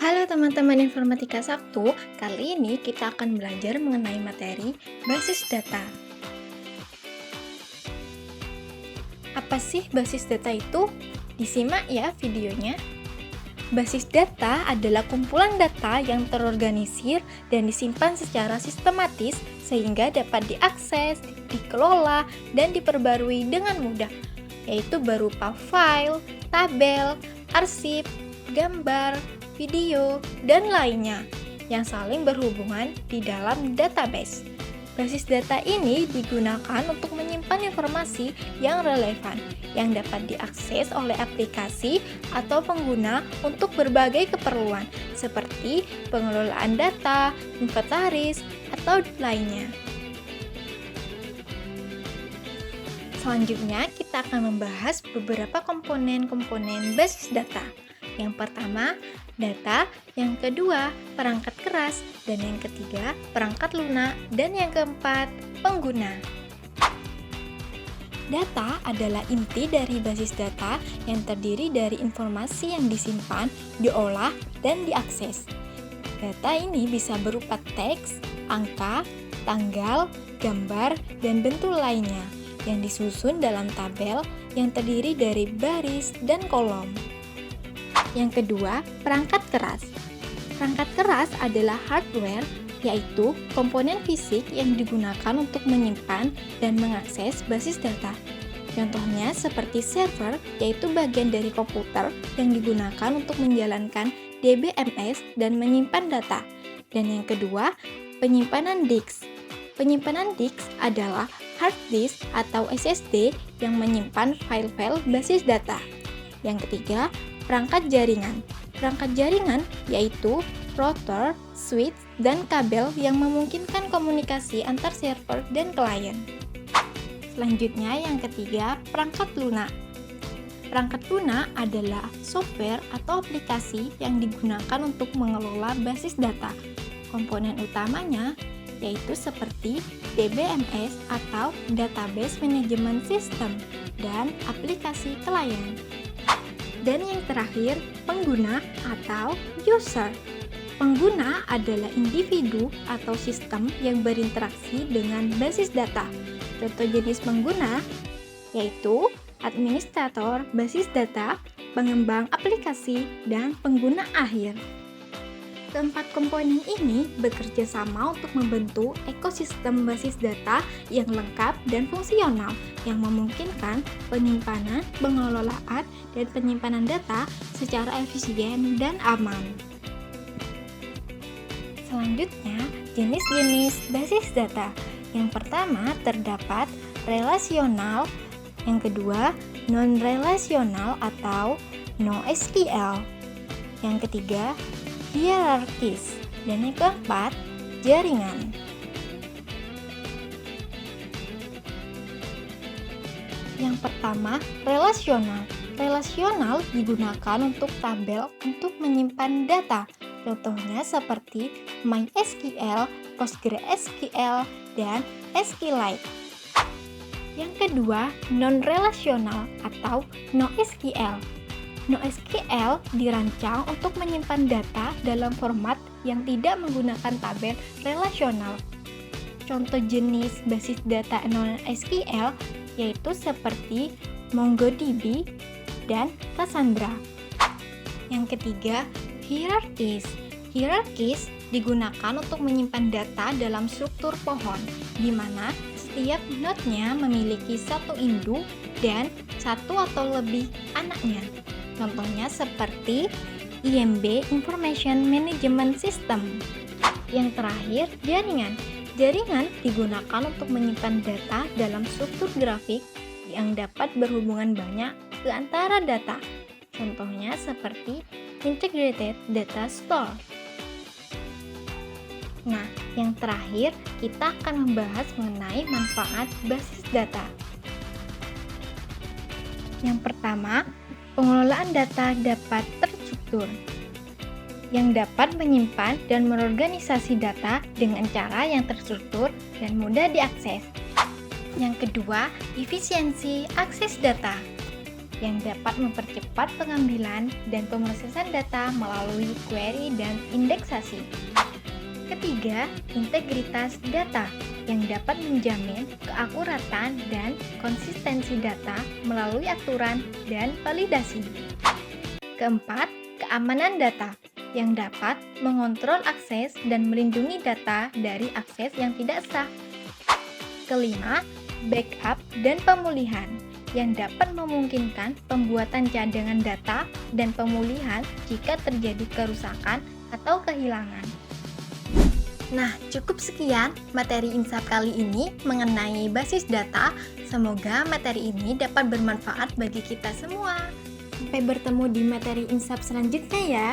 Halo teman-teman Informatika Sabtu, kali ini kita akan belajar mengenai materi basis data. Apa sih basis data itu? Disimak ya videonya. Basis data adalah kumpulan data yang terorganisir dan disimpan secara sistematis sehingga dapat diakses, dikelola, dan diperbarui dengan mudah, yaitu berupa file, tabel, arsip, gambar, video, dan lainnya yang saling berhubungan di dalam database. Basis data ini digunakan untuk menyimpan informasi yang relevan yang dapat diakses oleh aplikasi atau pengguna untuk berbagai keperluan seperti pengelolaan data, inventaris, atau lainnya. Selanjutnya, kita akan membahas beberapa komponen-komponen basis data. Yang pertama, data, yang kedua, perangkat keras, dan yang ketiga, perangkat lunak, dan yang keempat, pengguna. Data adalah inti dari basis data yang terdiri dari informasi yang disimpan, diolah, dan diakses. Data ini bisa berupa teks, angka, tanggal, gambar, dan bentuk lainnya yang disusun dalam tabel yang terdiri dari baris dan kolom. Yang kedua, perangkat keras. Perangkat keras adalah hardware, yaitu komponen fisik yang digunakan untuk menyimpan dan mengakses basis data. Contohnya seperti server, yaitu bagian dari komputer yang digunakan untuk menjalankan DBMS dan menyimpan data. Dan yang kedua, penyimpanan disk. Penyimpanan disk adalah hard disk atau SSD yang menyimpan file-file basis data. Yang ketiga, perangkat jaringan. Perangkat jaringan yaitu router, switch, dan kabel yang memungkinkan komunikasi antar server dan klien. Selanjutnya yang ketiga, perangkat lunak. Perangkat lunak adalah software atau aplikasi yang digunakan untuk mengelola basis data. Komponen utamanya yaitu seperti DBMS atau Database Management System dan aplikasi klien. Dan yang terakhir, pengguna atau user. Pengguna adalah individu atau sistem yang berinteraksi dengan basis data. Contoh jenis pengguna yaitu administrator basis data, pengembang aplikasi, dan pengguna akhir. Keempat komponen ini bekerja sama untuk membentuk ekosistem basis data yang lengkap dan fungsional yang memungkinkan penyimpanan, pengelolaan, dan penyimpanan data secara efisien dan aman. Selanjutnya, jenis-jenis basis data. Yang pertama terdapat relasional, yang kedua non-relasional atau NoSQL, yang ketiga hierarkis, dan yang keempat, jaringan. Yang pertama, relasional. Relasional digunakan untuk tabel untuk menyimpan data. Contohnya seperti MySQL, PostgreSQL, dan SQLite. Yang kedua, non-relasional atau NoSQL. NoSQL dirancang untuk menyimpan data dalam format yang tidak menggunakan tabel relasional. Contoh jenis basis data NoSQL yaitu seperti MongoDB dan Cassandra. Yang ketiga, hierarkis. Hierarkis digunakan untuk menyimpan data dalam struktur pohon, di mana setiap node-nya memiliki satu induk dan satu atau lebih anaknya. Contohnya seperti IMB Information Management System. Yang terakhir, jaringan. Jaringan digunakan untuk menyimpan data dalam struktur grafik yang dapat berhubungan banyak ke antara data. Contohnya seperti Integrated Data Store. Nah, yang terakhir kita akan membahas mengenai manfaat basis data. Yang pertama, pengelolaan data dapat terstruktur, yang dapat menyimpan dan mengorganisasi data dengan cara yang terstruktur dan mudah diakses. Yang kedua, efisiensi akses data. yang dapat mempercepat pengambilan dan pemrosesan data melalui query dan indeksasi. Ketiga, integritas data yang dapat menjamin keakuratan dan konsistensi data melalui aturan dan validasi. Keempat, keamanan data yang dapat mengontrol akses dan melindungi data dari akses yang tidak sah. Kelima, backup dan pemulihan yang dapat memungkinkan pembuatan cadangan data dan pemulihan jika terjadi kerusakan atau kehilangan. Nah, cukup sekian materi insap kali ini mengenai basis data. Semoga materi ini dapat bermanfaat bagi kita semua. Sampai bertemu di materi insap selanjutnya ya.